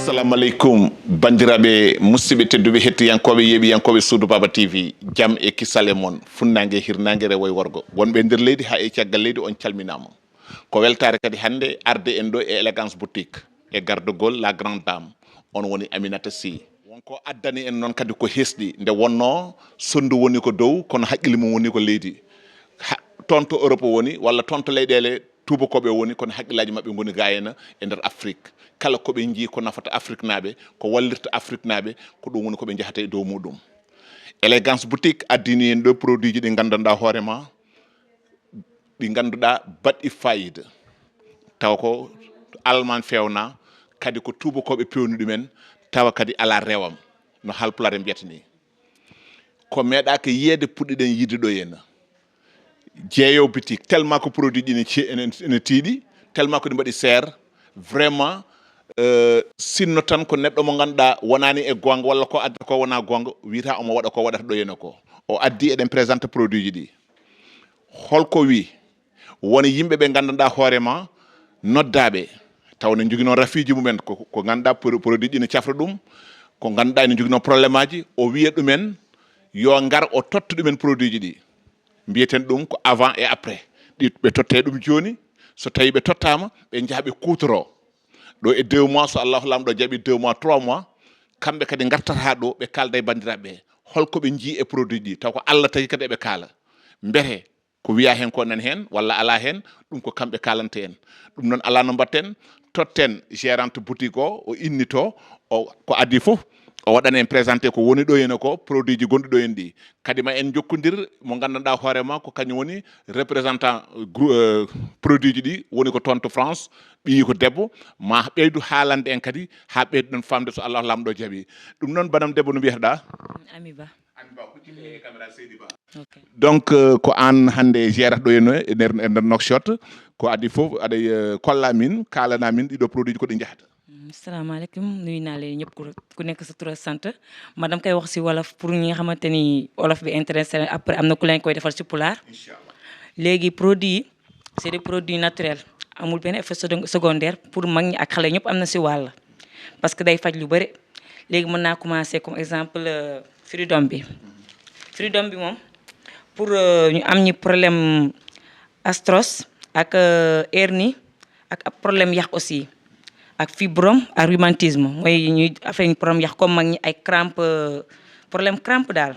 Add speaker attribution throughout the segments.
Speaker 1: assalamu aleykum bandiraɓe musidɓe tedduɓe hettiyankoɓe yeeɓiyankoɓe Suudu Baba TV jaam e kisale moon funnague hirnague rewo e worgo wonɓe nder leydi ha e caggal leydi on calminama ko weltare kadi hande arde en ɗo e élégance boutique e gardegol la grande dame on woni Aminata Sy wonko addani en noon kadi ko hesɗi nde wonno sondu woni ko dow kono haqqille mum woni ko leydi toon to Europe woni walla toon to leyɗele tubakoɓe woni kono haqqillaji mabɓe goni gayena e nder Afrique kala koɓe jii ko nafata Afrique naɓe ko wallirta Afrique naɓe ko ɗum woni koɓe jahata e dow muɗum élégance boutique addini en ɗo produit ji ɗi gandanɗa hoorema ɗi ganduɗa baɗɗi fayida taw ko alman fewna kadi ko tubakoɓe pewni ɗumen tawa kadi ala rewam no halpulare mbiyata ni ko meeɗaka yiyede puɗɗiɗen yidde ɗo henna jeeyow boutique tellement que produit ɗi ene tiiɗi tellement que ɗi mbaɗi seere vraiment sinno tan ko neɗɗo mo ganduɗa wonani e gonga walla ko adda ko wona gonga wiyata omo waɗa ko waɗata ɗo henna ko o addi eɗen présente produit ji ɗi holko wi woni yimɓeɓe gandanɗa hoorema noddaɓe taw ne jogui noon rafiji mumen ko ganduɗa produit ɗi ne cafra ɗum ko ganduɗa ene jogui noon probléme aji o wiya ɗumen yo gar o totta ɗumen produit ji ɗi mbiyeten ɗum ko avant et après ɗi ɓe totte ɗum joni so tawi ɓe tottama ɓe jaaha ɓe kutoro ɗo e 2 mois so Allahu lamɗo jaaɓi 2 mois 3 mois kamɓe kadi gartata ɗo ɓe kalda e bandiraɓe holko ɓe jii e produit ɗi taw ko Allah tagi kadi eɓe kaala mbete ko wiya hen ko nan hen walla ala hen ɗum ko kamɓe kalante en ɗum noon ala no mbatten totten gérante boutique o innito o ko adi foof o waɗani en présenté ko woni ɗo henna ko produit ji gonɗi ɗo hen ɗi kadi ma en jokkodir mo gandanɗa hoorema ko kañum woni représentant produit ji ɗi woni ko toon to France ɓiyi ko debbo ma ɓeydu haalande en kadi ha ɓeyduɗen famde so Allah lamɗo jaaɓi ɗum noon banam debbo no mbiyataɗa
Speaker 2: Ami Ba
Speaker 1: huccite caméra Seydi Ba donc ko an hande gérata ɗo henna e nder Nouakchott ko adi foof aɗa kolla min kalana min ɗiɗo produit ji ko ɗi jahata
Speaker 2: salaamaaleykum nuyu naa leen ñëpp ku nekk sa tur ak sant madame koy wax si wolof pour ñi nga xamante ni wolof bi intéressé après am na ku leen koy defal si pulaar léegi produit yi c'est des produits naturels amul benn effet secondaire pour mag ñi ak xale ñëpp am na si wàll parce que day faj lu bëri léegi mën naa commencer comme exemple Freedom bi moom pour ñu am ñi problème astros ak hernie ak problème yax aussi ak fibrome ak rhumatisme mooy ñuy affaire problème yax comme mag ñi ay crampe problème crampe daal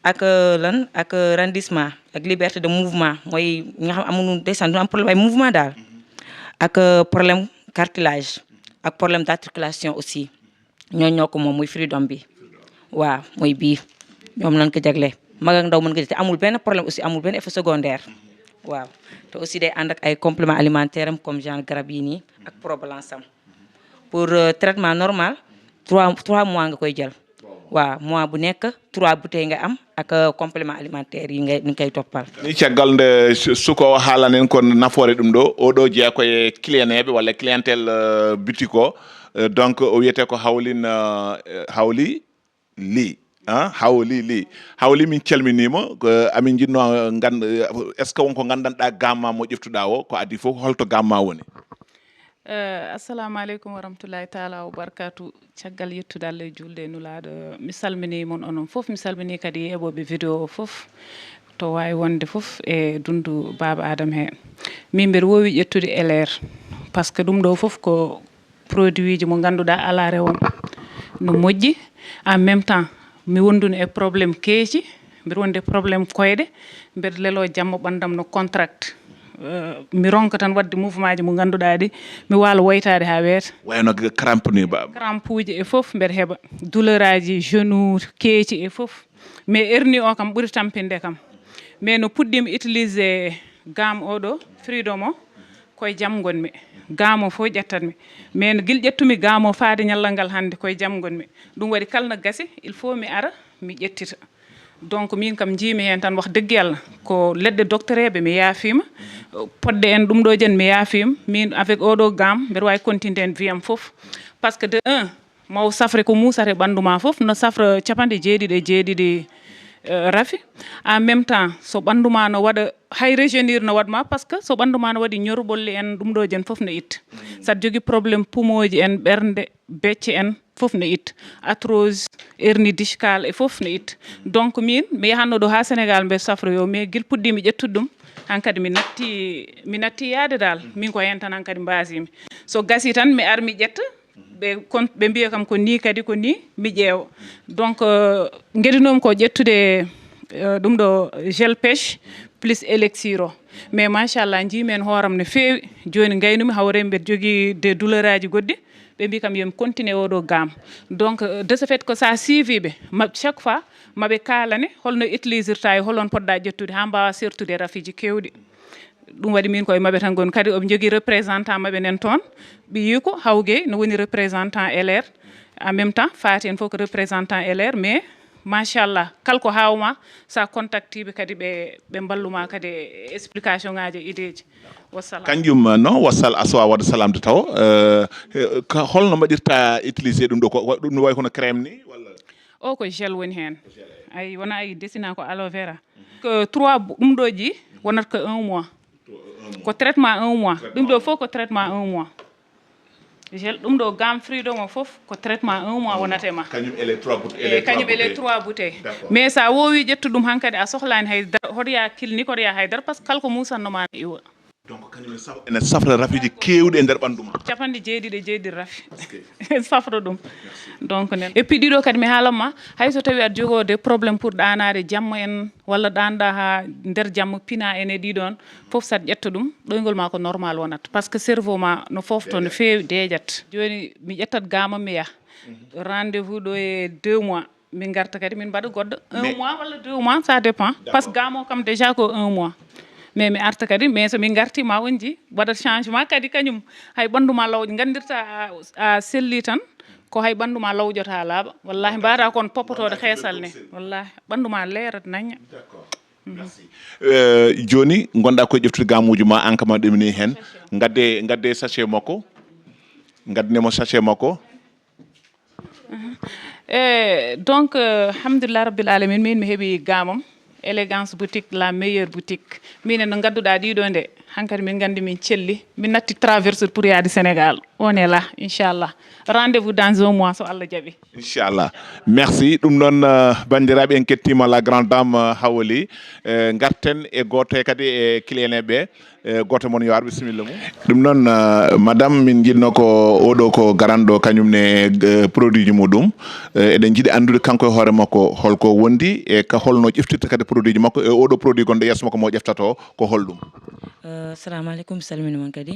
Speaker 2: ak lan ak ralentissement ak liberté de mouvement mooy ñi nga xam amuñu descente du am problème ay mouvement daal ak problème cartilage ak problème d'articulation aussi ñoo ko moom muy Freedom bi waaw mooy bii ñoom lañ ko jagle mag ak ndaw mën nga te amul benn problème aussi amul benn effet secondaire waaw te aussi day ànd ak ay compléments alimentaires am comme genre garab yi nii ak Probalance am pour traitement normal 3 mois nga koy jël waaw mois bu nekk 3 bouteilles nga am ak complément alimentaire yi nga koy toppal
Speaker 1: ni caggal nde suko haalanen ko nafoore ɗum ɗo oɗo jeeya koye clienteɓe walla clientèle boutique o donc o wiyete ko hawli li hawli min calminima amin jinno est ce que wonko gandanɗa gamma mo ƴeftuɗa o ko adi fof holto gamma woni
Speaker 3: assalamu aleykum wa rahmatullahi taala wa barakatu caggal yettude Allah e julde nulaɗo mi salmini mon onon foof mi salmini kadi heeɓoɓe vidéo o foof to wawi wonde foof e dundu Baba Adama he min mbeɗa wowi ƴettude LR par ce que ɗum ɗo foof ko produit ji mo ganduɗa ala rewon no moƴƴi en même temps mi wonduni e probléme keeci mbiɗa wondi e probléme koyɗe mbeɗa lelo jamma ɓandam no contract mi ronka tan wadde mouvement ji mo ganduɗa ɗi mi waala woytade ha weeta
Speaker 1: wayno crampe ni baba
Speaker 3: crampe uji e foof mbeɗa heeɓa douleur aji genou keeci e foof mais hernie o kam ɓuuri tampinde kam mais no puɗɗimi utiliser gamme oɗo Freedom o koye jaam gonmi gamme o fof ƴettatmi mais no guila ƴettumi gamme o faade ñallal ngal hannde koye jaam gonmi ɗum waɗi kala no gasi il faut mi ara mi ƴettita donc min kam jiimi hen tan wax dëgg yalla ko leɗɗe doctereɓe mi yaafima podde en ɗum ɗo jen mi yaafima min avec oɗo gamme mbeɗa wawi continude en wiyam foof par ce que de 1 maw safre ko musata e ɓandu ma foof no safra capanɗe jeeɗiɗi rafi en même temps so ɓandu ma no waɗa hay régénir no waɗma par ce que so ɓandu ma no waɗi ñorɓolli en ɗum ɗo jen fof no itta saɗa jogui probléme pumoji en ɓerde becce en fof no itta arthrose hernie discale e fof no itta donc min mi yahanno ɗo ha Sénégal mbe safroyo mais guil puɗɗimi ƴettude ɗum hankadi mi natti yaade dal min ko hen tan hankadi mbasimi so gasi tan mi ar mi ƴetta ɓe mbiya kam ko ni kadi ko ni mi ƴeewa donc gueɗinomi ko ƴettude ɗum ɗo gel pêche plus élixir o mais machallah jiimen hooram no feewi joni gaynumi hawre mbeɗa jogui des douleur aji goɗɗi ɓe mbi kam yomi continuer oɗo gam donc de ce fait que sa suiviɓe chaque fois maɓe kalane holno utilisirta e holon poɗɗa ƴettude ha mbawa sertude rafiji kewɗi ɗum waɗi min koye maɓe tan goni kadi oɓe jogui représentant maɓe nen toon ɓiyi ko hawguey no woni représentant LR en même temps Faty en fof ko représentant LR mais machallah kala ko hawma sa contactiɓe kadi ɓe balluma kadi explication ngaji e idée ji wassalam
Speaker 1: kanjum non wassal asowa wadde salamde taw holno mbaɗirta utilisé ɗum ɗo ko ɗum no way kono crème ni walla
Speaker 3: o ko gel woni hen ay wona ay desina ko aloe vera que 3 ɗum ɗo ji wonata ko 1 mois ko traitement 1 mois ɗum ɗo fof ko traitement 1 mois gel ɗum ɗo gamme freedom o fof ko traitement 1 mois wonate ma
Speaker 1: kañum ele 3
Speaker 3: kañum ele 3 bouteilles mais sa wowi ƴettu ɗum hankadi a sohlani haydara hoto ya clinique hoto ya haydara par ce que kala ko musannoma ne iwa
Speaker 1: donc kañum ene safra rafiji kewɗi e nder ɓandu ma
Speaker 3: capanɗe jeeɗiɗi rafi safra ɗum donc nen et puis ɗiɗo kadi mi haalanma hayso tawi aɗa jogo des probléme pour ɗanade jamma en walla ɗanɗa ha nder jamma pina en e ɗiɗon foof saɗa ƴetta ɗum ɗoygol ma ko normal wonata par ce que cerveau ma no fofto no fewi dejat joni mi ƴettat gamam mi yaha rendez vous ɗo e 2 mois min garta kadi min mbaɗa goɗɗo 1 mois walla 2 mois ça dépend par ce que gamo kam déjà ko 1 mois mais mi arta kadi mais somin garti ma on ji waɗat changement kadi kañum hay ɓanduma lawƴ gandirta a selli tan ko hay ɓanduma lawƴota laaɓa wallahi mbata kon poppotode xeesal ne wallahi ɓanduma leerat nañña
Speaker 1: merci joni gonɗa koye ƴeftude gamuji ma an kama ɗumini hen gadde sachet makko gaddinemo sachet makko
Speaker 3: donc alhamdulillah rabbil alamin min mi heeɓi gamam élégance boutique la meilleure boutique min no gadduɗa ɗiɗo nde hankkadi min gandi min celli min natti traverse pour yaade Sénégal on est là inchallah rendez-vous dans 1 mois so Allah jaaɓi
Speaker 1: inchallah merci ɗum noon bandiraɓe en kettima la grande dame Hawly garten e goto kadi e client ɓe goto moon yo ar bisimilla mum ɗum noon madame min jiɗno ko oɗo ko garanɗo kañumne produit ji muɗum eɗen jiiɗi andude kanko e hoore makko holko wondi e ka holno ƴeftirta kadi produit ji makko e oɗo produit gonɗo yesso makko mo ƴeftato ko holɗum
Speaker 2: assalamu aleykum salmini mon kadi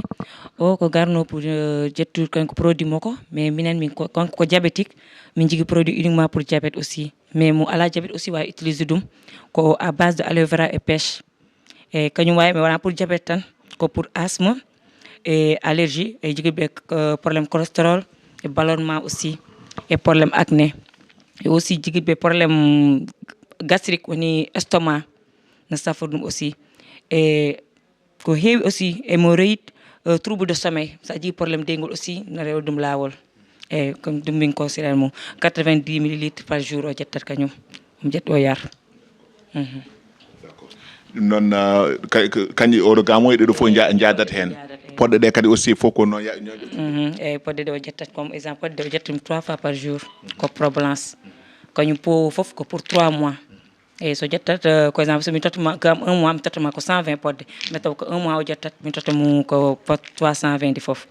Speaker 2: o ko garno pour ƴettude kanko produit makko mais minen min kanko ko diabétique min jigui produit uniquement pour diabète aussi mais mo ala diabète aussi wawi utiliser ɗum ko à base de aloe vera et pêche e kañum wawi mi wona pour diabète tan ko pour asthme et allergie e jogui ɓe probléme cholestérol et ballonnement aussi et probléme acné et aussi jogui ɓe probléme gastrique woni estomac no safra ɗum aussi e ko heewi aussi emo reyit trouble de sommeil sa jii probléme deygol aussi no rewa ɗum lawol eyyi comme ɗum min conseillé mum 90 millilitres par jour o ƴettat kañum omo ƴetta o yar
Speaker 1: ɗum noon kanƴi oɗo gamoye ɗeɗo fof jadat hen poɗɗe ɗe kadi aussi fof ko noon
Speaker 2: eyyi poɗɗe ɗe o ƴettat comme exemple poɗɗe ɗe o ƴetta ɗum 3 fois par jour ko probléance kañum pot fof ko pour 3 mois eyyi so ƴettat ko exemple somi tottuma gam 1 mois mi tottuma ko 120 poɗɗe mais taw ko 1 mois o ƴettat min totta mum ko pot 320 foof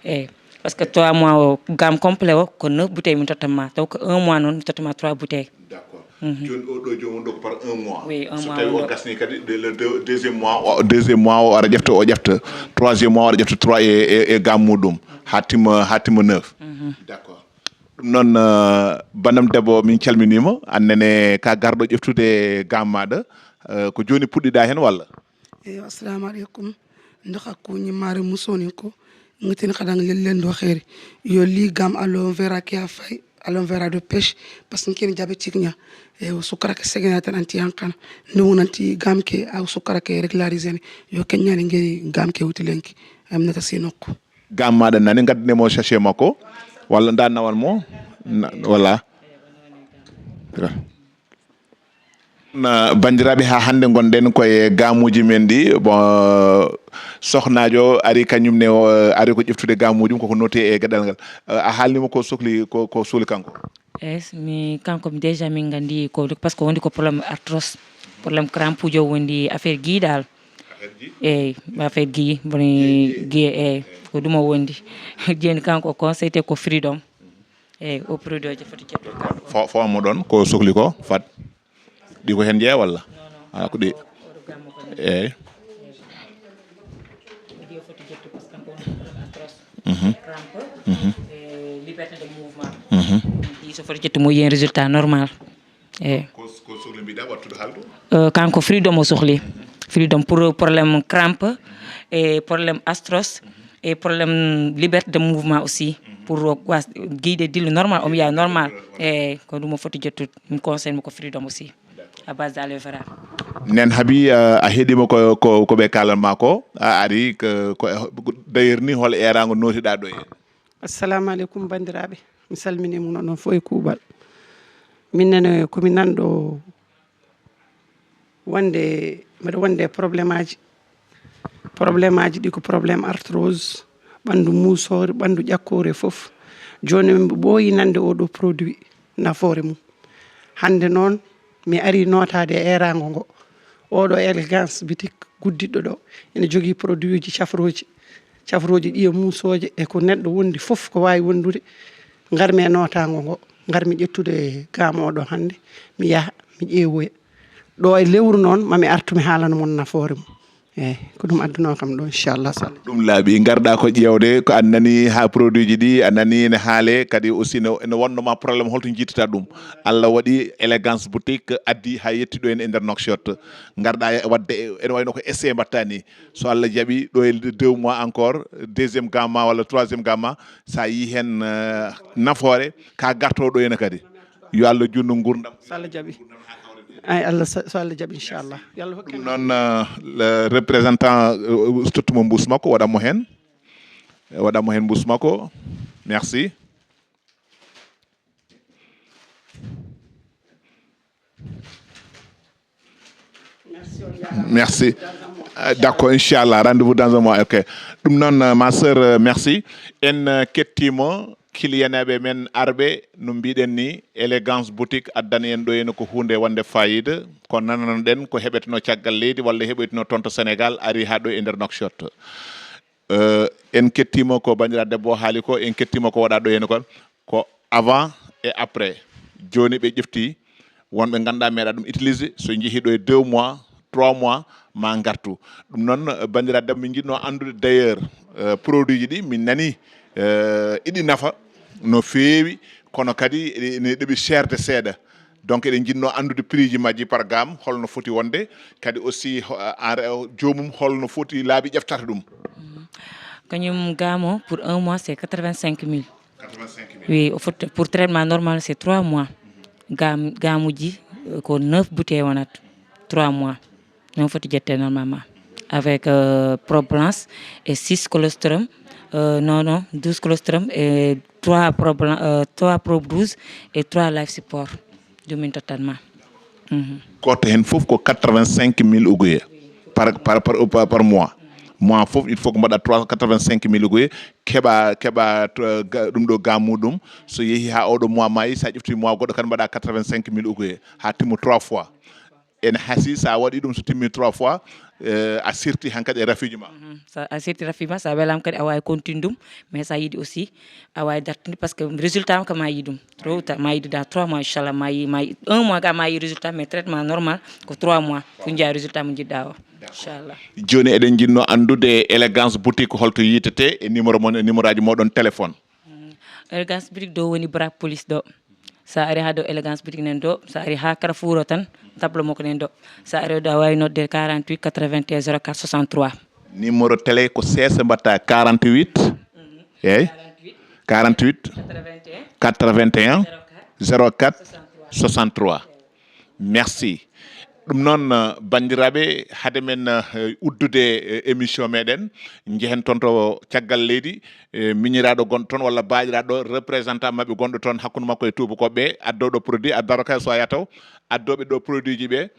Speaker 2: eyyi par ce que 3 mois o gamme complet o ko 9 bouteilles min tottanma taw ko 1 mois noon mi tottama 3 bouteilles
Speaker 1: joni oɗo jomum ɗo ko par 1 mois
Speaker 2: oui 1 mois
Speaker 1: so tawi o gasni kadi le deuxième mois o ara ƴefta o ƴefta troisiéme mois o ara ƴefta 3 e gamme muɗum ha timma 9 d' accord ɗum noon bandam debbo min calminima annene ka garɗo ƴeftude gamme maɗa ko joni puɗɗiɗa hen walla
Speaker 4: eyi assalamu aleykum ndoka ko ñimmare musoni ko ngitin kadan lellen do xeeri yo li gamme aloe vera ki a fay aloe vera de pêche parce que ken diabétique nya e sukara ke segena tan anti yankana ndu nanti gamme ke aw sukara ke régulariser yo kenyani ngeri gamme ke wuti lenki am nata sinokko
Speaker 1: gamme maɗa nani gaddinemo sachet makko walla nda nawal mo voilà na bandiraɓe ha hande gonɗen koye gamuji men ɗi bon sohnajo ari kañumne ari ko ƴeftude gamuji koko noté e gueɗal ngal a haalnima ko sohli ko suuli kanko
Speaker 2: es mi kanko déjà min gandi ko par ce que wondi ko probléme artros probléme crampe ujo wondi affaire gui dal eyyi affaire gui boni gui eyyi ko ɗum o wondi jeni kanko conseillé ko freedom eyyi o produit o foti ƴettude kanko
Speaker 1: fawmo ɗon ko sohli ko fat ɗi ko hen jeeya walla ala ko ɗi eyyi
Speaker 2: liberté de mouvement ɗi so foti ƴettu mo yiyen résultat normal eyyi
Speaker 1: ko sohli mbiɗa wattude haaldu
Speaker 2: kanko freedom o sohli freedom pour problème crampe et problème astros et problème liberté de mouvement aussi pour guide dillu normal omo yiya normal eyyi ko ɗum o foti ƴettude mi conseille mo ko freedom aussi à base d'aloe vera
Speaker 1: nen haabi a heeɗima ko ɓe kalanma ko a ari ko d'ailleurs ni hol erago notiɗa ɗo e
Speaker 5: assalamu aleykum bandiraɓe mi salminima noon fof e kuuɓal minnene komi nanɗo wonde mbiɗa wonde probléme aji ɗi ko probléme arthrose ɓandu musore ɓandu ƴakkore foof joni mi ɓooyi nande oɗo produit nafoore mum hande noon mi ari notade e erago ngo oɗo élégance boutique guddiɗɗo ɗo ene jogui produit uji cafroji ɗi e musoje e ko neɗɗo wondi foof ko wawi wondude garmi e notago ngo garmi ƴettude gam oɗo hande mi yaaha mi ƴeewoya ɗo e lewru noon mami artu mi haalana mon nafoore mum eyyi ko ɗum adduno kam ɗo inchallah sall
Speaker 1: ɗum laaɓi garɗa ko ƴewde ko annani ha produit ji ɗi annani ne haale kadi aussi ene wonnoma probléme holto jittata ɗum Allah waɗi élégance boutique addi ha yettiɗo en e nder Nouakchott garɗa wadde ene wayno ko essai mbatta ni so Allah jaaɓi ɗo e 2 mois encore deuxiéme gamma walla troisiéme gamma sa yi hen nafoore ka gartoɗo ene kadi yo Allah junnu gurdam
Speaker 5: so Allah jaaɓi ay Allah so Allah jaaɓi inchallah yallah hokki
Speaker 1: ɗum noon le représentant tottumo mbus makko waɗanmo hen mbus makko merci merci d'accord inchallah rendez-vous dans un mois ok ɗum noon ma sœur merci en kettimo kiliyaneɓe men arɓe no mbiɗen ni élégance boutique addani en ɗo henna ko hunde wonde fayida ko nananoɗen ko heɓeteno caggal leydi walla heɓeteno toon to Sénégal ari ha ɗo e nder Nouakchott en kettimo ko bandira debbo haali ko en kettimo ko waɗa ɗo henna kon ko avant et après joni ɓe ƴefti wonɓe ganduɗa meeɗa ɗum utilisé so jeehi ɗo e 2 mois 3 mois ma gartu ɗum noon bandira debbo min jiɗno andude d'ailleurs produit ji ɗi min nani iɗi nafa no feewi kono kadi ne ɗeɓi cherde seeɗa donc eɗen jinno andude prix ji majji par gamme holno foti wonde kadi aussi jomum holno foti laabi ƴeftata ɗum
Speaker 2: kañum gamo pour 1 mois c'est 85 000 oui pour traitement normal c'est 3 mois gamuji ko 9 bouteilles wonat 3 mois non foti jette normalement avec Problanc et 6 colostrum non 12 colostrum et 3 Pro 12 et 3 life support dumin totalement
Speaker 1: goto hen foof ko 85 000 ouguiya par mois foof il faut ko mbaɗa 85 000 ouguiya keɓa ɗum ɗo ga muɗum so yeehi ha oɗo mois maayi sa ƴefti mois goɗɗo kadi mbaɗa 85 000 ouguiya ha timmo 3 fois ene haasi sa waɗi ɗum so timmi 3 fois a sirti hankkadi e rafiji ma
Speaker 2: a sirti rafiji ma sa welama kadi a wawi continue ɗum mais sa yiiɗi aussi a wawi dartinde par ce que résultat ko ma yi ɗum ma yiide dans 3 mois inchallah ma yi 1 mois ga ma yi résultat mais traitement normal ko 3 mois ko jeeya résultat mo jiɗɗa o inchallah
Speaker 1: joni eɗen jinno andude élégance boutique holto yitete e numéro aji moɗon téléphone
Speaker 2: élégance boutique ɗo woni brak police ɗo sa ari ha dow élégance boutique nen ɗo sa ari ha Carrefour o tan table makko nen ɗo sa ari ɗo a wawi nodde 48 81 04 63
Speaker 1: numéro télé ko sesa mbatta 48 eyyi 48 81 04 63 merci ɗum noon bandiraɓe hade men uddude émission meɗen jehen toon to caggal leydi miñiraɗo gonɗo toon walla baɗiraɗo représentant mabɓe gonɗo toon hakkude makko e tubakoɓe addoɗo produit addaro kay so yataw addoɓe ɗo produit ji ɓe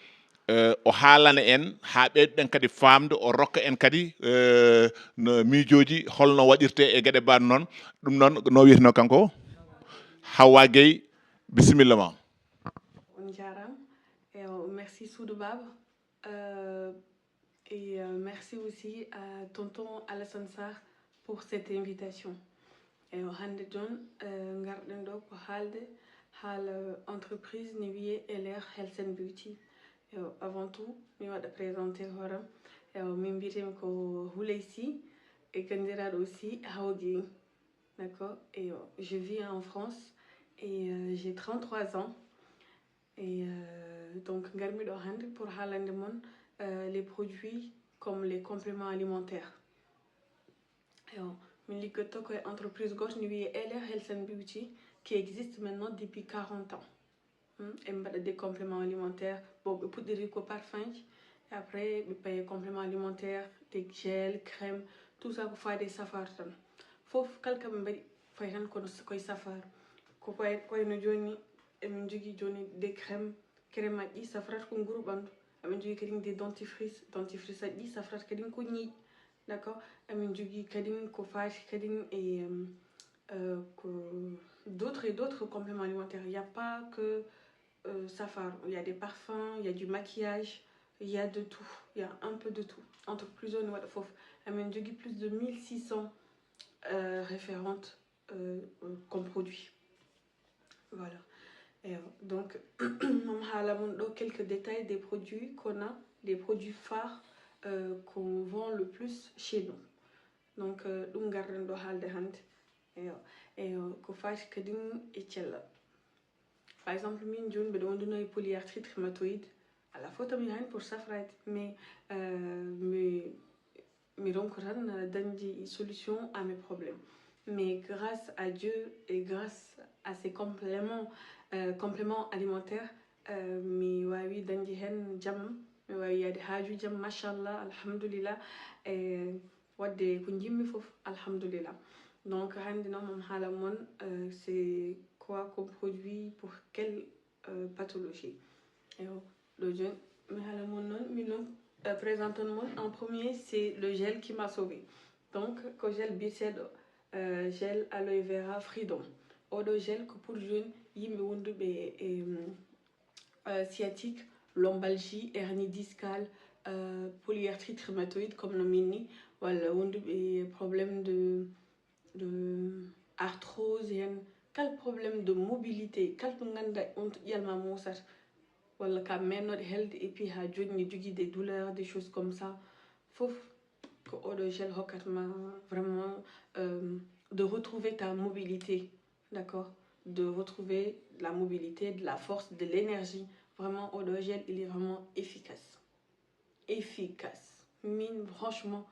Speaker 1: o haalana en ha ɓeyduɗen kadi famde o rokka en kadi no miijoji holno waɗirte e gueɗe mbaɗe noon ɗum noon no wiyeteno kanko Hawa Gueye bisimilla ma.
Speaker 6: On jarama. Merci Soudou Baba. Merci aussi à tonton Alassane Sarr pour cette invitation. Hande John garɗen ɗo ko haalde haala entreprise ne wiye LR Health and Beauty. Avant tout mi waɗa présenté horam min mbiyetemi ko Houleysi et kandiraɗo aussi Hawa Gueye. D'accord. Et je vis en France et j'ai 33 ans. Et donc, Garmido Hand pour Halandemon, les produits comme les compléments alimentaires. Une entreprise gauche, LR Health and Beauty, qui existe maintenant depuis 40 ans. Et des compléments alimentaires, bon, pour des parfums, et après, des compléments alimentaires, des gels, crèmes, tout ça pour faire des safars. Faut quelqu'un me fait un koy safar. Koy no joni emin jogi joni des crèmes aji safrat ko nguru bandu emin jogi kadi des dentifrice aji safrat kadi ko ñi d'accord emin jogi kadi ko faati kadi et d'autres compléments alimentaires. Il y a pas que safar, il y a des parfums, il y a du maquillage, il y a de tout, il y a un peu de tout. Entre plusieurs noix de fof emin jogi plus de 1600 référentes comme produits. Voilà. Et donc, quelques détails des produits qu'on a, des produits phares qu'on vend le plus chez nous. Donc, par exemple, min polyarthrite rhumatoïde. À la fois, pour ça, mais donc, une solution à mes problèmes. Mais grâce à Dieu et grâce à ces compléments alimentaires, mi wawi dañde hen jaam mi wawi yade haaju jaam machallah alhamdulillah e wadde ko jimmi fof alhamdulillah. Donc hande noon mom haala mon c'est quoi comme produit pour quelle pathologie. Le jeune mi haala mon non mi non présente mon en premier c'est le gel qui m'a sauvé. Donc ko gel biceɗo gel aloe vera freedom. Odo gel ko pour jeune yimɓe wonduɓe sciatique, lombalgie, hernie discale, polyarthrite rhumatoïde comme no minni, wala wonduɓe problème de arthrose, quel problème de mobilité, quel ganda on yalma mosat, wala ka mennoɗe helde et puis ha joni jogui des douleurs, des choses comme ça, fof ko odo gel hokkatma vraiment de retrouver ta mobilité, d'accord, de retrouver la mobilité, de la force, de l'énergie. Vraiment, Odo Gel, il est vraiment efficace. Efficace. Mine, franchement,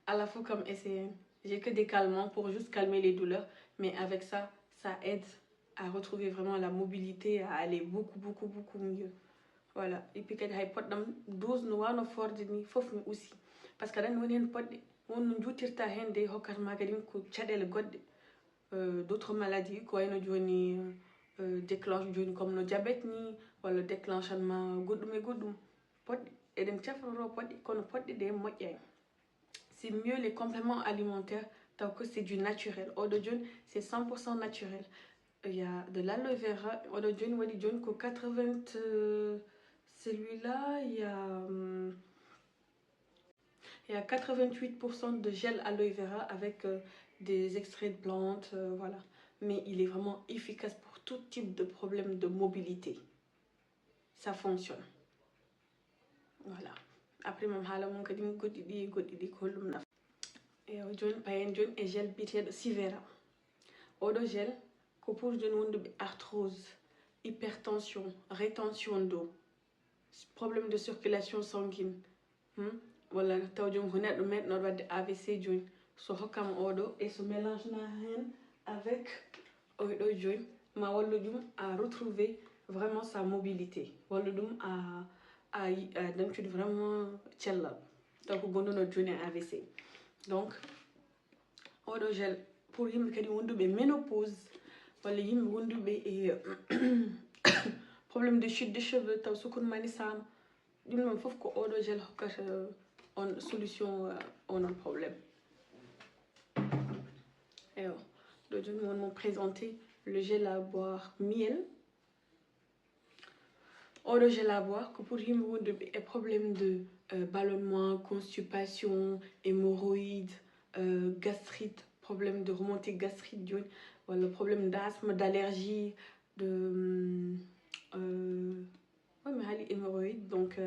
Speaker 6: à la fois comme SCN, j'ai que des calmants pour juste calmer les douleurs, mais avec ça, ça aide à retrouver vraiment la mobilité, à aller beaucoup mieux. Voilà. Et puis, quand il y a 12 noix, fort de ni, faut aussi. Parce que là, nous avons pas on joutirta hende hokkata ma kadi ko caɗele goɗɗe d'autres maladies ko wayno joni déclenche joni comme no diabète ni walla déclenchement goɗɗum e goɗɗum poɗɗe eɗen cafroro poɗɗe kono poɗɗe ɗe moƴƴani. C'est mieux les compléments alimentaires tant que c'est du naturel. Odo joni c'est 100% naturel. Il y a de l'aloe vera. Odo joni wadi joni ko 80 celui-là il y a 88% de gel aloe vera avec des extraits de plantes, voilà. Mais il est vraiment efficace pour tout type de problème de mobilité. Ça fonctionne. Voilà. Après, je vais vous dire et aujourd'hui, et gel bité Sivera. Odo gel, pour arthrose, hypertension, rétention d'eau, problème de circulation sanguine. Voilà, tawjum ko neɗɗo meɗɗo wadde AVC joni so hokkama oɗo et so mélange na hen avec oɗo joni ma wallu ɗum à retrouver vraiment sa mobilité, walla ɗum d'habitude vraiment cellal donc gonɗuno joni AVC donc oɗo gel pour yimɓe kadi wonduɓe ménopause walla yimɓe wonduɓe e problème de chute de cheveux taw sukun manisama ɗum ɗon foof ko oɗo gel hokkata on solution onon probléme eyo ɗo joni wonmo présenté le gel à boire miel oɗo gel à boire ko pour yimɓe wonduɓe e problème de ballonnement, constipation, hémorroïdes, gastrite, problème de remontée gastrique, le problème d'asthme, d'allergie, de hémorroïdes, donc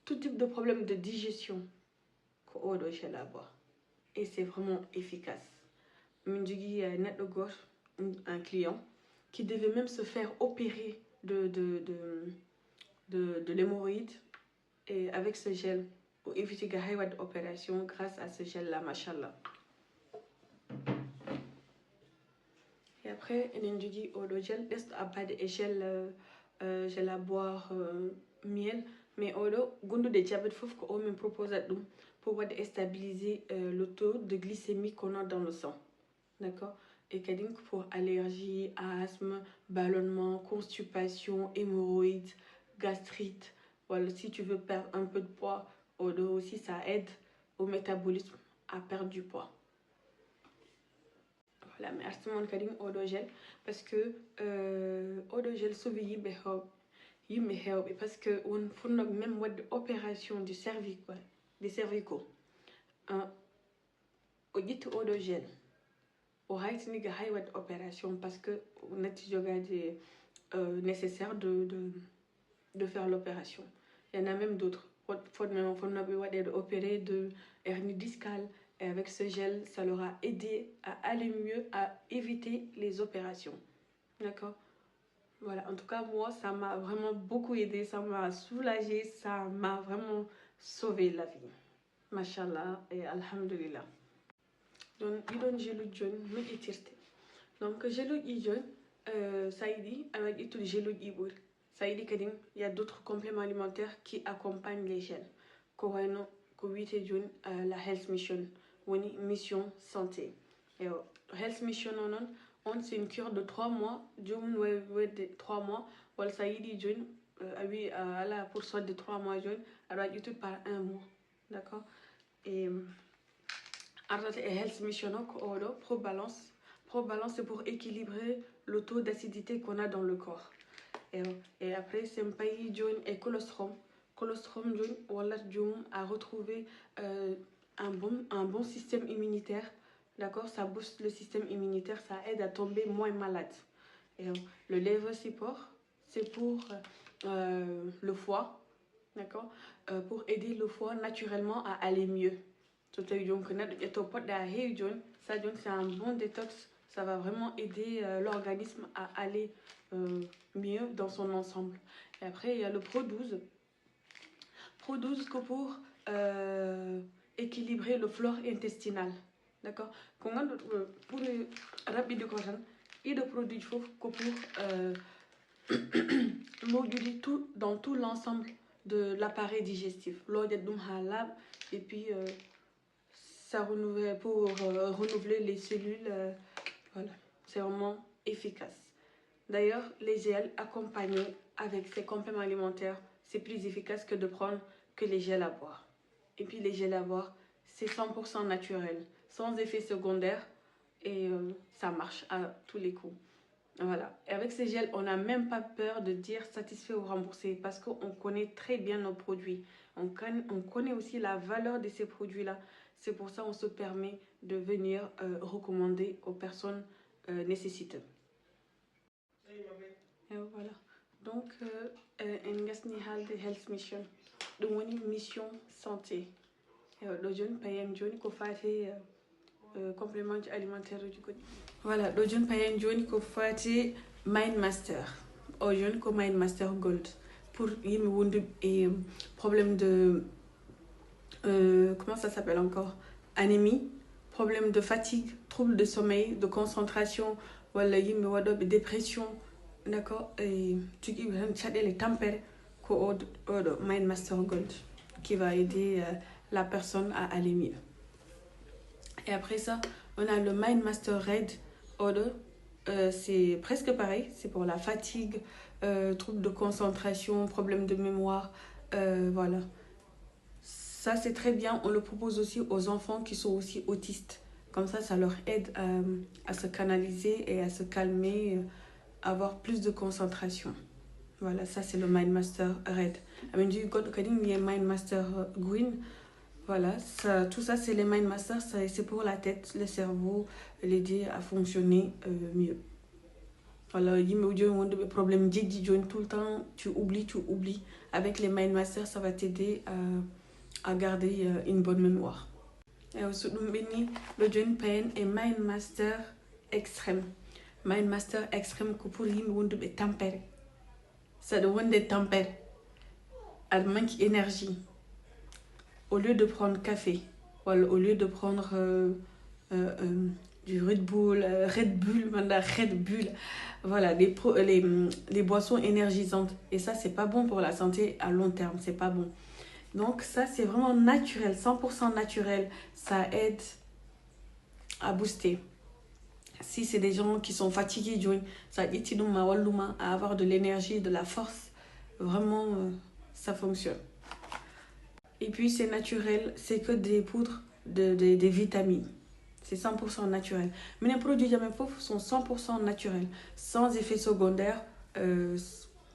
Speaker 6: tout type de problème de digestion qu'on a gel à boire. Et c'est vraiment efficace. J'ai un client qui devait même se faire opérer de l'hémorroïde et avec ce gel pour éviter qu'il y ait d'opération grâce à ce gel là, machallah. Et après, il y a un gel, à pas de gel à boire miel, mais il y a des diabètes qu'on me propose pour stabiliser le taux de glycémie qu'on a dans le sang. D'accord? Et pour allergie, asthme, ballonnement, constipation, hémorroïdes, gastrite. Voilà, si tu veux perdre un peu de poids, aussi ça aide au métabolisme à perdre du poids. Voilà, merci mon kadim odogel parce que odogel sauve yimbe hewbe parce que on faut même wad opération du cervic quoi, des cervicaux. O jitti odogel o haytini ga hay wad opération parce que on a des nécessaire de faire l'opération. Il y en a même d'autres. Faut opérer de hernie discale. Et avec ce gel, ça leur a aidé à aller mieux, à éviter les opérations. D'accord? Voilà, en tout cas, moi, ça m'a vraiment beaucoup aidé, ça m'a soulagé, ça m'a vraiment sauvé la vie. Mashallah et alhamdulillah. Donc, il donne gelu john, me étirte. Donc, gelu john, ça dit, avec tout gelu ibur. Ça dit qu'il y a d'autres compléments alimentaires qui accompagnent les gels. Koraino, Kowite john, la Health Mission. Une mission santé. Et Health Mission, c'est une cure de 3 mois. De 3 mois. Ou ça y dit, pour soit de 3 mois, elle va être par 1 mois. D'accord? Et Health Mission, Pro-Balance. Pro-Balance, c'est pour équilibrer le taux d'acidité qu'on a dans le corps. Et après, c'est un pays et colostrum. Colostrum, a retrouvé un bon système immunitaire, d'accord, ça booste le système immunitaire, ça aide à tomber moins malade. Et le liver support, c'est pour le foie, d'accord, pour aider le foie naturellement à aller mieux. Ça c'est un bon détox, ça va vraiment aider l'organisme à aller mieux dans son ensemble. Et après, il y a le Pro 12. Pro 12 que pour équilibrer le flore intestinal. D'accord? Pour rapide il de produit pour tout dans tout l'ensemble de l'appareil digestif. Et puis ça renouvelle pour renouveler les cellules. Voilà, c'est vraiment efficace. D'ailleurs, les gels accompagnés avec ces compléments alimentaires, c'est plus efficace que de prendre que les gels à boire. Et puis les gels à boire, c'est 100% naturel, sans effet secondaire et ça marche à tous les coups. Voilà. Et avec ces gels, on n'a même pas peur de dire satisfait ou remboursé parce qu'on connaît très bien nos produits. On connaît aussi la valeur de ces produits-là. C'est pour ça qu'on se permet de venir recommander aux personnes nécessiteuses. Et voilà. Donc, en gasni halde Health Mission, une mission santé. Le jeune payen joni ko fati complément alimentaire du côté. Voilà, le jeune payen joni ko fati Mind Master. Au jeune ko Mind Master Gold pour yimi wundu et problème de comment ça s'appelle encore, anémie, problème de fatigue, trouble de sommeil, de concentration, voilà yimi wado dépression. D'accord, et tu dis les tempères Mind Master Gold qui va aider la personne à aller mieux. Et après ça, on a le Mind Master Red Order. C'est presque pareil, c'est pour la fatigue, troubles de concentration, problèmes de mémoire, voilà. Ça c'est très bien, on le propose aussi aux enfants qui sont aussi autistes. Comme ça leur aide à se canaliser et à se calmer, avoir plus de concentration. Voilà, ça c'est le Mind Master Red. Mind Master Green. Voilà, ça, tout ça c'est les Mind Masters, c'est pour la tête, le cerveau, l'aider à fonctionner mieux. Voilà, il y a des problèmes tout le temps, tu oublies. Avec les Mind Masters, ça va t'aider à garder une bonne mémoire. Et aussi, le Joint Pain et Mind Master Extrême. Mind Master Extrême, que pour lui, tempérer. Ça doit être tempéré. Elle manque d'énergie. Au lieu de prendre café, voilà, au lieu de prendre du Red Bull, voilà, les boissons énergisantes. Et ça, c'est pas bon pour la santé à long terme, c'est pas bon. Donc ça, c'est vraiment naturel, 100% naturel. Ça aide à booster. Si c'est des gens qui sont fatigués, ça aide à avoir de l'énergie, de la force. Vraiment, ça fonctionne. Et puis c'est naturel, c'est que des poudres, des vitamines. C'est 100% naturel. Mais les produits Jamel Fof sont 100% naturels, sans effet secondaire.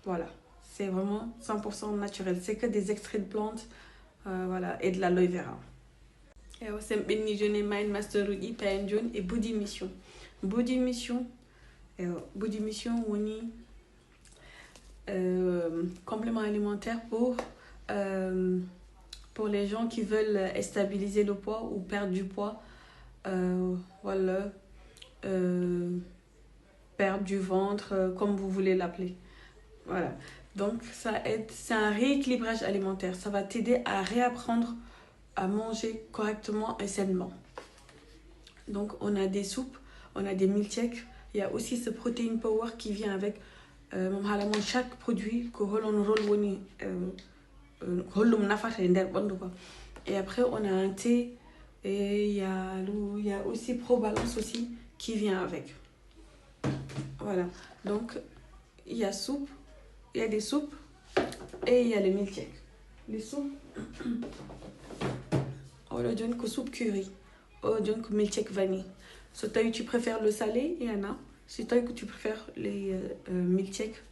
Speaker 6: Voilà, c'est vraiment 100% naturel. C'est que des extraits de plantes, voilà, et de l'aloe vera. Et aussi, Mind Master et Body Mission. Body Mission, on y complément alimentaire pour les gens qui veulent stabiliser le poids ou perdre du poids, voilà, perdre du ventre, comme vous voulez l'appeler. Voilà. Donc, ça aide, c'est un rééquilibrage alimentaire. Ça va t'aider à réapprendre à manger correctement et sainement. Donc, on a des soupes, on a des milkshakes. Il y a aussi ce protein power qui vient avec chaque produit que l'on roule. Et après on a un thé et il y a aussi ProBalance aussi qui vient avec. Voilà, donc il y a des soupes et il y a les milkshakes. Les soupes, on a donne que soupe curry, on donne que milkshake vanille. Si tu préfères le salé, il y en a. Si tu préfères les milkshakes,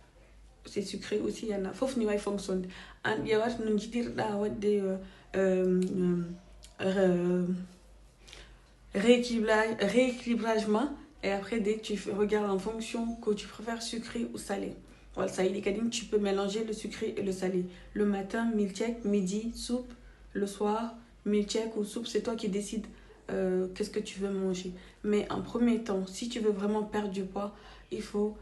Speaker 6: c'est sucré aussi, il y en a. Faut que fonctionne. Il y a rééquilibragement et après dès que tu regardes en fonction que tu préfères sucré ou salé. Voilà, ça il est tu peux mélanger le sucré et le salé. Le matin, milkshake, midi, soupe, le soir, milkshake ou soupe, c'est toi qui décides qu'est-ce que tu veux manger. Mais en premier temps, si tu veux vraiment perdre du poids, il faut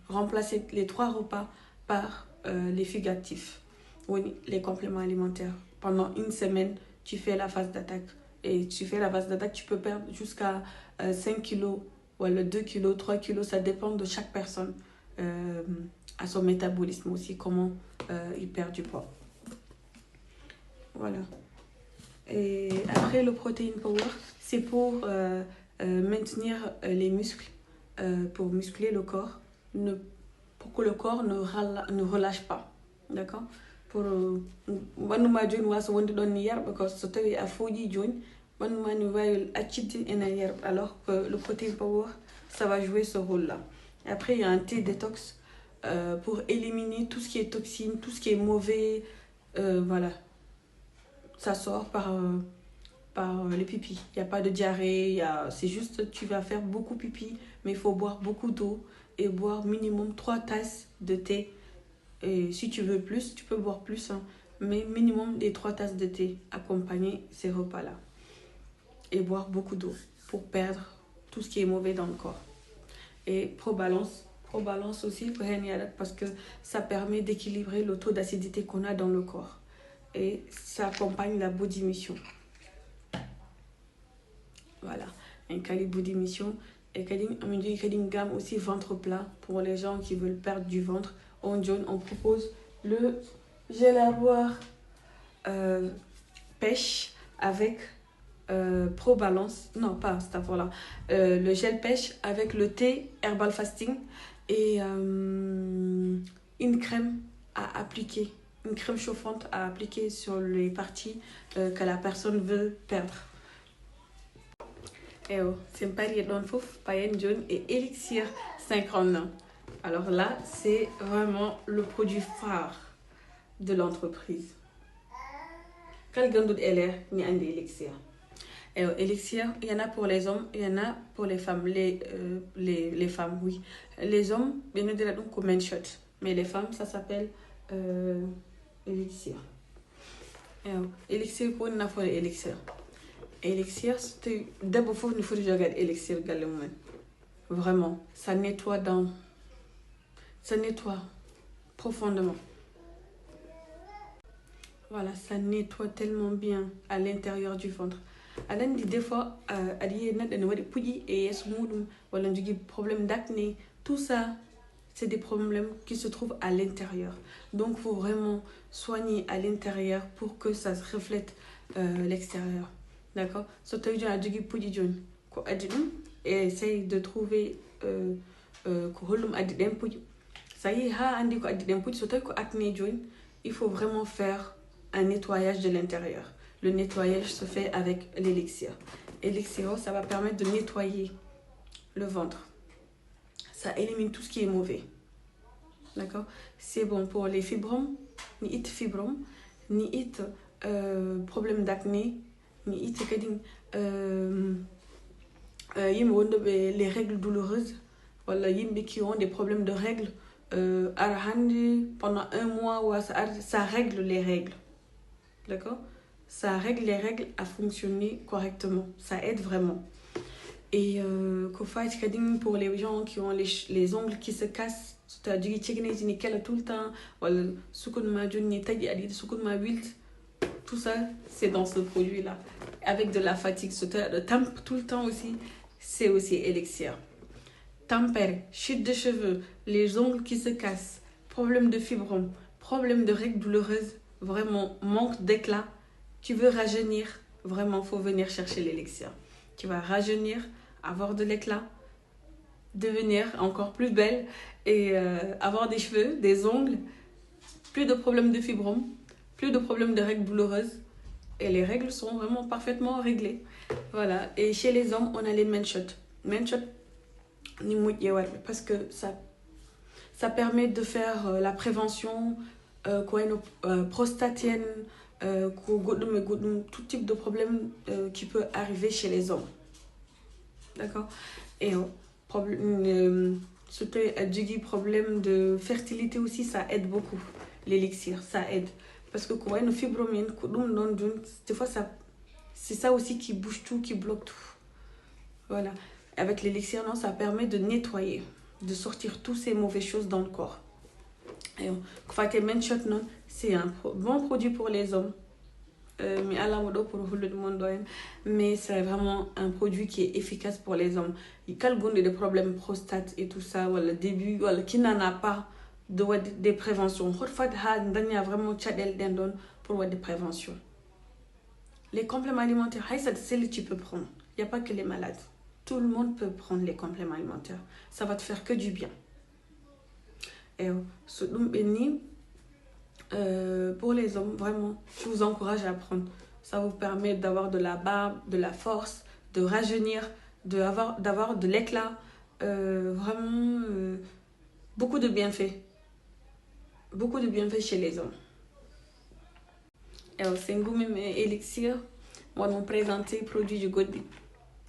Speaker 6: remplacer les 3 repas par les fugatifs, oui, les compléments alimentaires. Pendant une semaine, tu fais la phase d'attaque. Et tu fais la phase d'attaque, tu peux perdre jusqu'à 5 kilos, ou 2 kilos, 3 kilos, ça dépend de chaque personne, à son métabolisme aussi, comment il perd du poids. Voilà. Et après, le protein power, c'est pour maintenir les muscles, pour muscler le corps, pour que le corps ne relâche pas. D'accord? Pour alors que le protein power, ça va jouer ce rôle-là. Après, il y a un thé détox pour éliminer tout ce qui est toxine, tout ce qui est mauvais. Voilà. Ça sort par les pipis. Il n'y a pas de diarrhée, c'est juste tu vas faire beaucoup pipi, mais il faut boire beaucoup d'eau et boire minimum 3 tasses de thé. Et si tu veux plus, tu peux boire plus, hein, mais minimum des 3 tasses de thé, accompagner ces repas-là. Et boire beaucoup d'eau pour perdre tout ce qui est mauvais dans le corps. Et ProBalance aussi, parce que ça permet d'équilibrer le taux d'acidité qu'on a dans le corps. Et ça accompagne la body mission. Voilà, un cali body mission. Et une gamme aussi ventre plat pour les gens qui veulent perdre du ventre on propose le gel à boire pêche avec Pro Balance, non pas cette fois-là, le gel pêche avec le thé Herbal Fasting et une crème à appliquer, une crème chauffante à appliquer sur les parties que la personne veut perdre. Et c'est un pari dans fouf, payen jaune et élixir 51. Alors là, c'est vraiment le produit phare de l'entreprise. Quel gandou LR ni un élixir. Et élixir, il y en a pour les hommes, il y en a pour les femmes. Les femmes, oui. Les hommes, bien évidemment, donc comme shot. Mais les femmes, ça s'appelle élixir. Élixir pour une fois élixir. Élixir, c'est d'abord faut nous faut regarder élixir galement. Vraiment, ça nettoie profondément. Voilà, ça nettoie tellement bien à l'intérieur du ventre. Alors, des fois, il y a des problèmes d'acné. Tout ça, c'est des problèmes qui se trouvent à l'intérieur. Donc, il faut vraiment soigner à l'intérieur pour que ça se reflète l'extérieur. D'accord? Et essaye de trouver ça y est, il faut vraiment faire un nettoyage de l'intérieur. Le nettoyage se fait avec l'élixir. L'élixir, ça va permettre de nettoyer le ventre. Ça élimine tout ce qui est mauvais. D'accord? C'est bon pour les fibromes, ni problème d'acné, ni les règles douloureuses. Voilà, qui ont des problèmes de règles. Pendant un mois, ça règle les règles. D'accord? Ça règle les règles à fonctionner correctement. Ça aide vraiment. Et pour les gens qui ont les ongles qui se cassent, c'est-à-dire tout le temps, tout ça, c'est dans ce produit-là. Avec de la fatigue, tout le temps aussi, c'est aussi élixir. Tempère, chute de cheveux, les ongles qui se cassent, problème de fibrome, problème de règles douloureuses, vraiment manque d'éclat. Tu veux rajeunir, vraiment, faut venir chercher l'élixir. Tu vas rajeunir, avoir de l'éclat, devenir encore plus belle et avoir des cheveux, des ongles, plus de problèmes de fibrome, plus de problèmes de règles douloureuses. Et les règles sont vraiment parfaitement réglées. Voilà. Et chez les hommes, on a les men shots. Men shots, parce que ça permet de faire la prévention prostatienne, tout type de problème qui peut arriver chez les hommes. D'accord? Et problème de fertilité aussi, ça aide beaucoup. L'élixir, ça aide. Parce que nos fibromes, des fois, c'est ça aussi qui bouge tout, qui bloque tout. Voilà. Avec l'élixir, ça permet de nettoyer, de sortir toutes ces mauvaises choses dans le corps. Et c'est un bon produit pour les hommes. Mais c'est vraiment un produit qui est efficace pour les hommes. Il y a des problèmes prostate et tout ça, ou le début, qui n'en a pas des préventions. Il y a vraiment pour des préventions. Les compléments alimentaires, c'est tu peux prendre. Il n'y a pas que les malades. Tout le monde peut prendre les compléments alimentaires. Ça va te faire que du bien. Et pour les hommes, vraiment, je vous encourage à prendre. Ça vous permet d'avoir de la barbe, de la force, de rajeunir, d'avoir de l'éclat. Vraiment, beaucoup de bienfaits. Beaucoup de bienfaits chez les hommes. Et c'est un élixir. Moi, je vais vous présenter le produit du Godby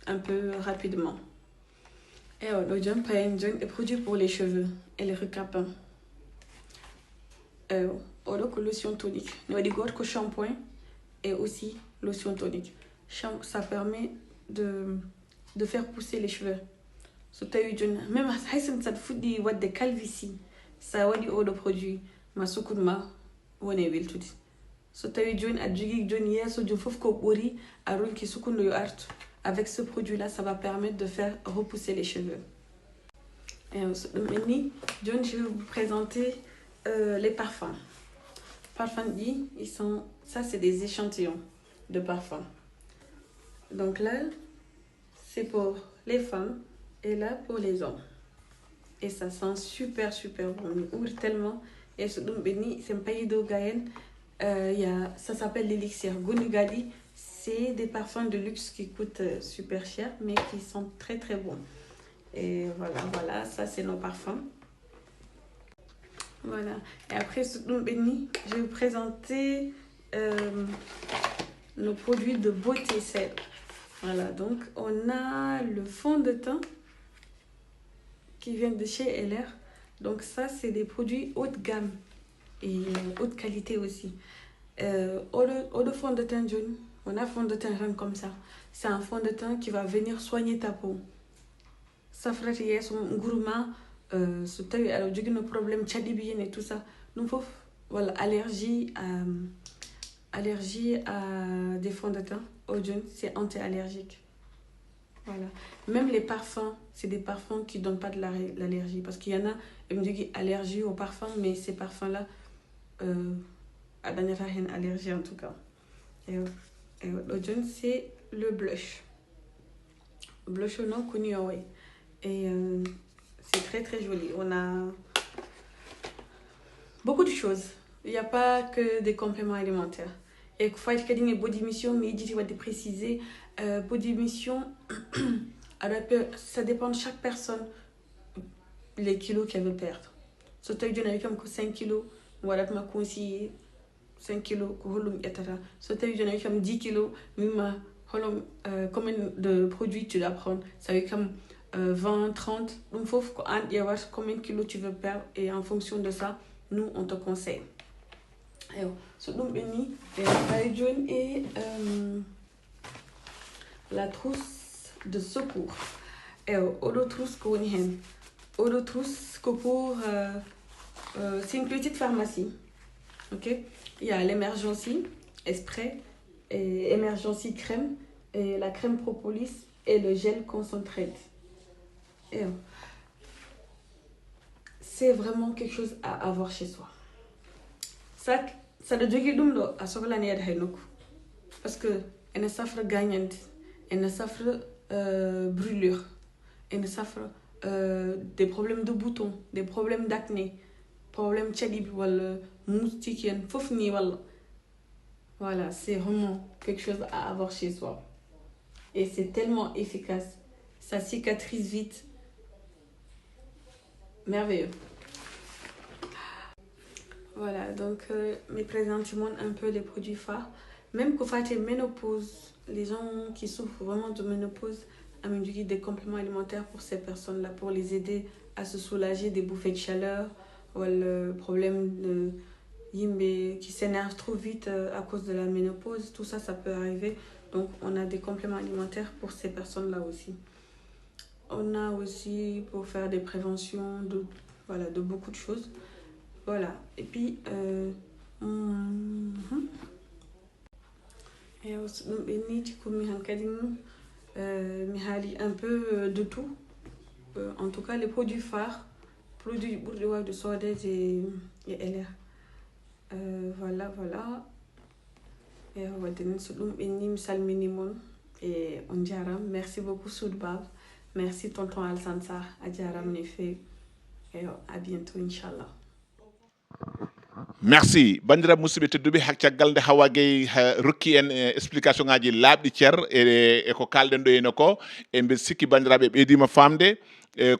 Speaker 6: un peu rapidement. Et le John Payne est produit pour les cheveux et les recapins. Lotion tonique. Nous avons des shampoing et aussi lotion tonique. Ça permet de faire pousser les cheveux. Même si ça fait des calvitie, ça a des eau de produit. Ma soukouma, on est vil tout. Avec ce produit-là, ça va permettre de faire repousser les cheveux. Et je vais vous présenter les parfums. Parfums, ça c'est des échantillons de parfums. Donc là, c'est pour les femmes et là pour les hommes. Et ça sent super bon. Il ouvre tellement. Et ce c'est un pays d'Ogayen. Ça s'appelle l'élixir Gonugali. C'est des parfums de luxe qui coûtent super cher, mais qui sont très bons. Et voilà, ça c'est nos parfums. Voilà. Et après, je vais vous présenter nos produits de beauté sel. Voilà, donc on a le fond de teint qui vient de chez LR. Donc ça, c'est des produits haut de gamme et haute qualité aussi. Au fond de teint jaune, on a un fond de teint rang comme ça. C'est un fond de teint qui va venir soigner ta peau. Ça ferait son gourmand, ce taille, alors j'ai un problème tchadibien et tout ça. Nous voilà, allergie à des fonds de teint au jaune, c'est anti-allergique. Voilà. Même les parfums, c'est des parfums qui ne donnent pas de l'allergie. Parce qu'il y en a, ils me disent allergie aux parfums, mais ces parfums-là, à une allergie en tout cas. Et le jaune, c'est le blush. Blush au nom connu, oui. Et c'est très joli. On a beaucoup de choses. Il n'y a pas que des compléments alimentaires. Et il faut être une body mission, mais il faut préciser. Body mission, alors ça dépend de chaque personne, les kilos qu'elle veut perdre. Si tu as comme 5 kilos, voilà, tu m'as conseillé 5 kilos, etc. Si tu as comme 10 kilos, combien de produits tu dois prendre? Ça veut comme 20, 30. Donc il faut voir combien de kilos tu veux perdre et en fonction de ça, nous, on te conseille. Et la trousse de secours. Et trousse pour c'est une petite pharmacie. Ok, il y a l'emergency spray et emergency crème et la crème propolis et le gel concentré. Et c'est vraiment quelque chose à avoir chez soi. Ça de jóge dum do a sohla ne hay nokku parce que ene safra gagnante ene safra brûlure ene safra des problèmes de boutons, des problèmes d'acné, problèmes tchadib wala moustique yen fof ni wala. Voilà, c'est vraiment quelque chose à avoir chez soi. Et c'est tellement efficace, ça cicatrise vite. Merveilleux. Voilà, donc mes présentement un peu les produits phares. Même quand vous faites ménopause, les gens qui souffrent vraiment de ménopause, amènent des compléments alimentaires pour ces personnes-là, pour les aider à se soulager des bouffées de chaleur ou le problème de yimbe qui s'énerve trop vite à cause de la ménopause. Tout ça, ça peut arriver. Donc, on a des compléments alimentaires pour ces personnes-là aussi. On a aussi pour faire des préventions de beaucoup de choses. Voilà, et puis et aussi un peu de tout. En tout cas, les produits phares, produits de Sodez et LR. Voilà. Et on va donner ce minimum. Et on dirait merci beaucoup Soudbab. Merci tonton Alsansa. Adjaram fait. Et à bientôt, Inch'Allah.
Speaker 1: Merci bandira musidɓe tedduɓe hakkiagal nde Hawa Gueye rokki en explication ngaji labɗi ceer e ko kalɗen ɗo henne ko e mbe sikki bandiraɓe ɓeydima famde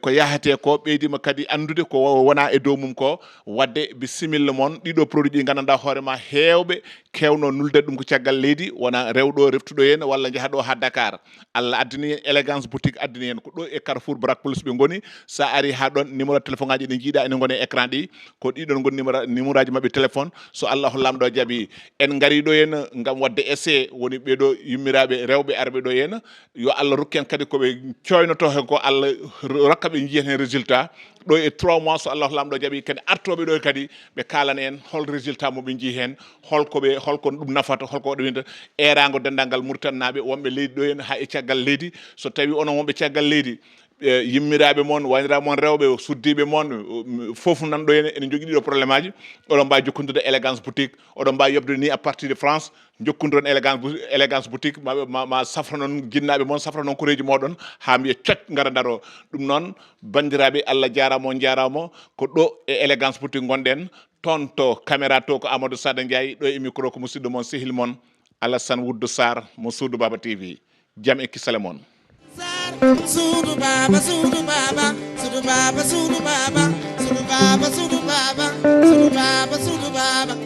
Speaker 1: ko yahate ko ɓeydima kadi andude ko wona e dow mum ko wadde bisimilla moon ɗiɗo produit ɗi gandanɗa hoorema hewɓe kewno nulde ɗum ko caggal leydi wona rewɗo reftuɗo hen walla jaahaɗo ha Dakar Allah addini en élégance boutique addini en ko ɗo e Carrefour Brak Plus ɓe goni sa ari ha ɗon numéro téléphone ngaji ɗi jiiɗa ene goni e écran ɗi ko ɗiɗon goni numéro aji mabɓe téléphone so Allahu lamɗo jaaɓi en gari ɗo henna gam wadde essai woni ɓeɗo yummiraɓe rewɓe arɓe ɗo henna yo Allah rokki en kadi koɓe coynoto hen ko Allah rokkaɓe jiihen hen résultat ɗo e 3 mois so Allahu lamɗo jaaɓi kadi artoɓe ɗo kadi ɓe kalana en hol résultat moɓe jii hen holko ɗum nafata holko waɗa winta erago dendal ngal Mauritanie naɓe wonɓe leydi ɗo henna ha e caggal leydi so tawi onon wonɓe caggal leydi yimmiraɓe moon waynira moon rewɓe suddiɓe moon foofu nan ɗo henne ene jogui ɗiɗo probléme aji oɗon mbawi jokkodirde élégance boutique oɗon mbawi yobde ni à partir de France jokkodiron élégance boutique ma safra noon jinnaɓe moon safra noon koreji moɗon ha mbiya cocc gara daro ɗum noon bandiraɓe Allah jarama on jarama ko ɗo e élégance boutique gonɗen toon to caméra to ko Amadou Sada Ndiaye ɗo e micro ko musidɗo moon sehil moon Alassane Wuddu Sarr mo Suudu Baba TV jaam e kisale moon
Speaker 7: Suudu Baba, Suudu Baba, Suudu Baba, Suudu Baba, Suudu Baba, Suudu Baba, Suudu Baba, Suudu Baba.